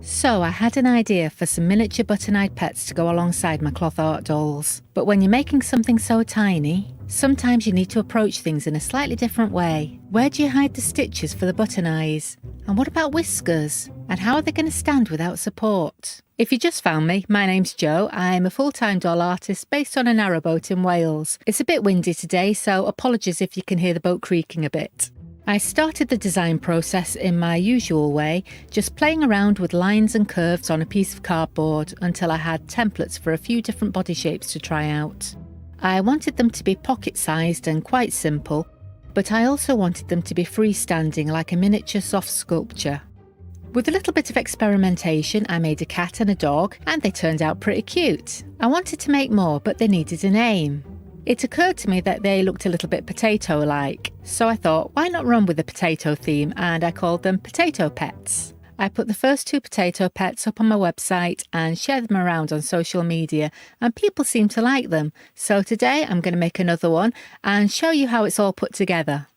So I had an idea for some miniature button-eyed pets to go alongside my cloth art dolls. But when you're making something so tiny, sometimes you need to approach things in a slightly different way. Where do you hide the stitches for the button eyes? And what about whiskers? And how are they going to stand without support? If you just found me, my name's Jo. I'm a full-time doll artist based on a narrowboat in Wales. It's a bit windy today, so apologies if you can hear the boat creaking a bit. I started the design process in my usual way, just playing around with lines and curves on a piece of cardboard until I had templates for a few different body shapes to try out. I wanted them to be pocket-sized and quite simple, but I also wanted them to be freestanding like a miniature soft sculpture. With a little bit of experimentation, I made a cat and a dog, and they turned out pretty cute. I wanted to make more, but they needed a name. It occurred to me that they looked a little bit potato-like, so I thought, why not run with a potato theme, and I called them Potato Pets. I put the first 2 potato pets up on my website and shared them around on social media, and people seem to like them, so today I'm going to make another one and show you how it's all put together.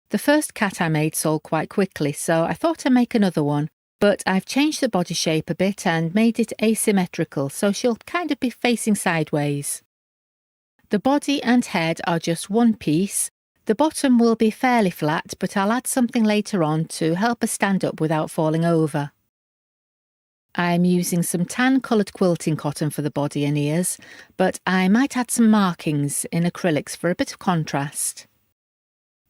The first cat I made sold quite quickly, so I thought I'd make another one, but I've changed the body shape a bit and made it asymmetrical, so she'll kind of be facing sideways. The body and head are just one piece. The bottom will be fairly flat, but I'll add something later on to help her stand up without falling over. I'm using some tan coloured quilting cotton for the body and ears, but I might add some markings in acrylics for a bit of contrast.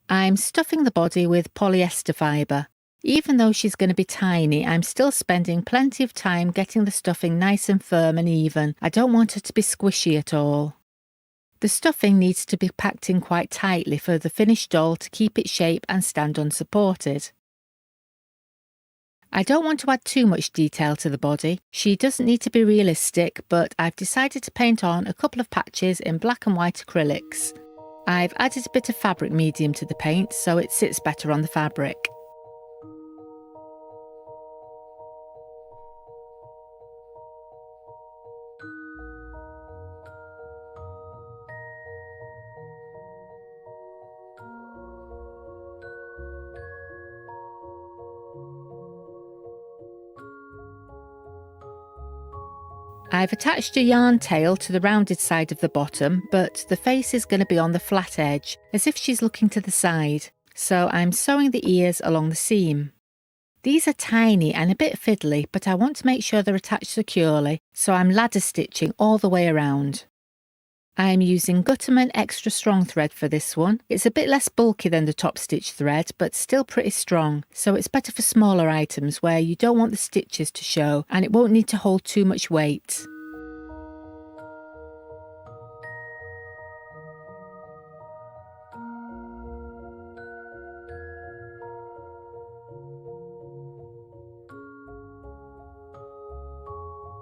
I'm stuffing the body with polyester fibre. Even though she's going to be tiny, I'm still spending plenty of time getting the stuffing nice and firm and even. I don't want her to be squishy at all. The stuffing needs to be packed in quite tightly for the finished doll to keep its shape and stand unsupported. I don't want to add too much detail to the body. She doesn't need to be realistic, but I've decided to paint on a couple of patches in black and white acrylics. I've added a bit of fabric medium to the paint so it sits better on the fabric. I've attached a yarn tail to the rounded side of the bottom, but the face is going to be on the flat edge, as if she's looking to the side, so I'm sewing the ears along the seam. These are tiny and a bit fiddly, but I want to make sure they're attached securely, so I'm ladder stitching all the way around. I'm using Gutterman extra strong thread for this one. It's a bit less bulky than the top stitch thread, but still pretty strong, so it's better for smaller items where you don't want the stitches to show and it won't need to hold too much weight.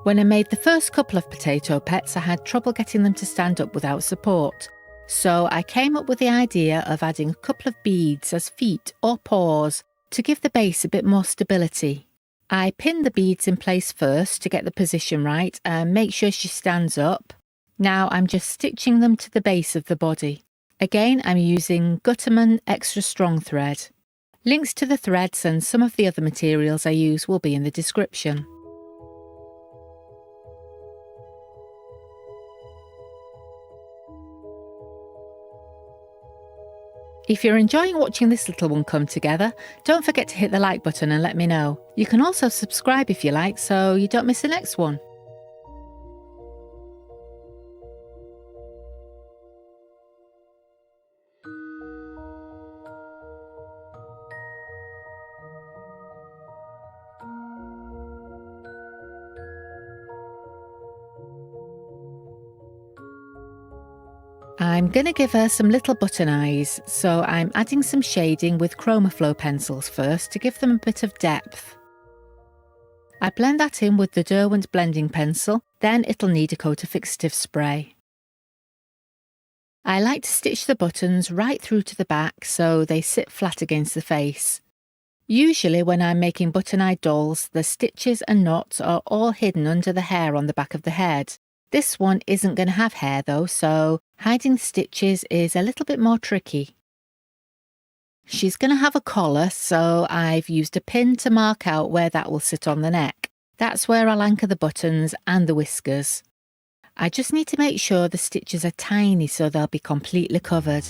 When I made the first couple of potato pets, I had trouble getting them to stand up without support. So I came up with the idea of adding a couple of beads as feet or paws to give the base a bit more stability. I pinned the beads in place first to get the position right and make sure she stands up. Now I'm just stitching them to the base of the body. Again, I'm using Gutterman extra strong thread. Links to the threads and some of the other materials I use will be in the description. If you're enjoying watching this little one come together, don't forget to hit the like button and let me know. You can also subscribe if you like so you don't miss the next one. I'm going to give her some little button eyes, so I'm adding some shading with ChromaFlow pencils first to give them a bit of depth. I blend that in with the Derwent blending pencil, then it'll need a coat of fixative spray. I like to stitch the buttons right through to the back so they sit flat against the face. Usually when I'm making button-eyed dolls, the stitches and knots are all hidden under the hair on the back of the head. This one isn't going to have hair though, so hiding the stitches is a little bit more tricky. She's going to have a collar, so I've used a pin to mark out where that will sit on the neck. That's where I'll anchor the buttons and the whiskers. I just need to make sure the stitches are tiny so they'll be completely covered.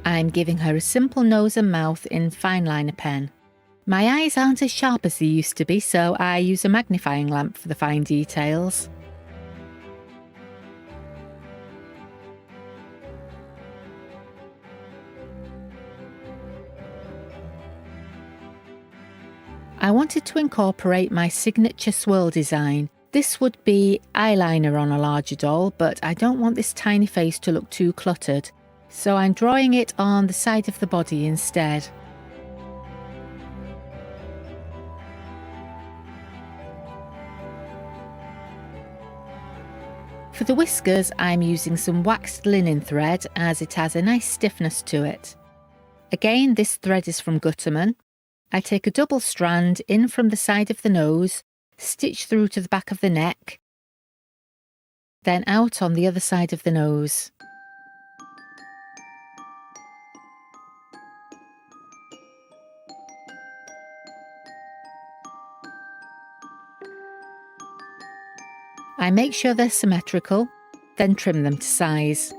I'm giving her a simple nose and mouth in fine liner pen. My eyes aren't as sharp as they used to be, so I use a magnifying lamp for the fine details. I wanted to incorporate my signature swirl design. This would be eyeliner on a larger doll, but I don't want this tiny face to look too cluttered, so I'm drawing it on the side of the body instead. For the whiskers, I'm using some waxed linen thread as it has a nice stiffness to it. Again, this thread is from Gutterman. I take a double strand in from the side of the nose, stitch through to the back of the neck, then out on the other side of the nose. I make sure they're symmetrical, then trim them to size.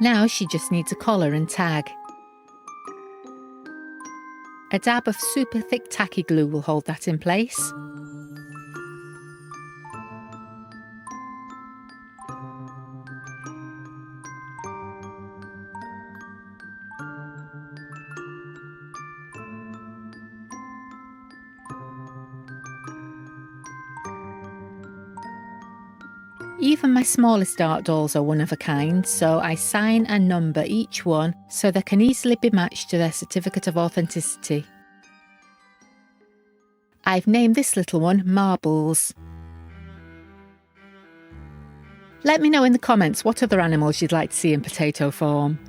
Now she just needs a collar and tag. A dab of super thick tacky glue will hold that in place. Even my smallest art dolls are one of a kind, so I sign and number each one so they can easily be matched to their certificate of authenticity. I've named this little one Marbles. Let me know in the comments what other animals you'd like to see in potato form.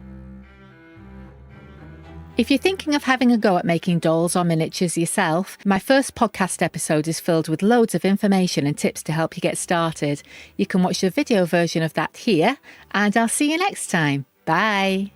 If you're thinking of having a go at making dolls or miniatures yourself, my first podcast episode is filled with loads of information and tips to help you get started. You can watch the video version of that here, and I'll see you next time. Bye!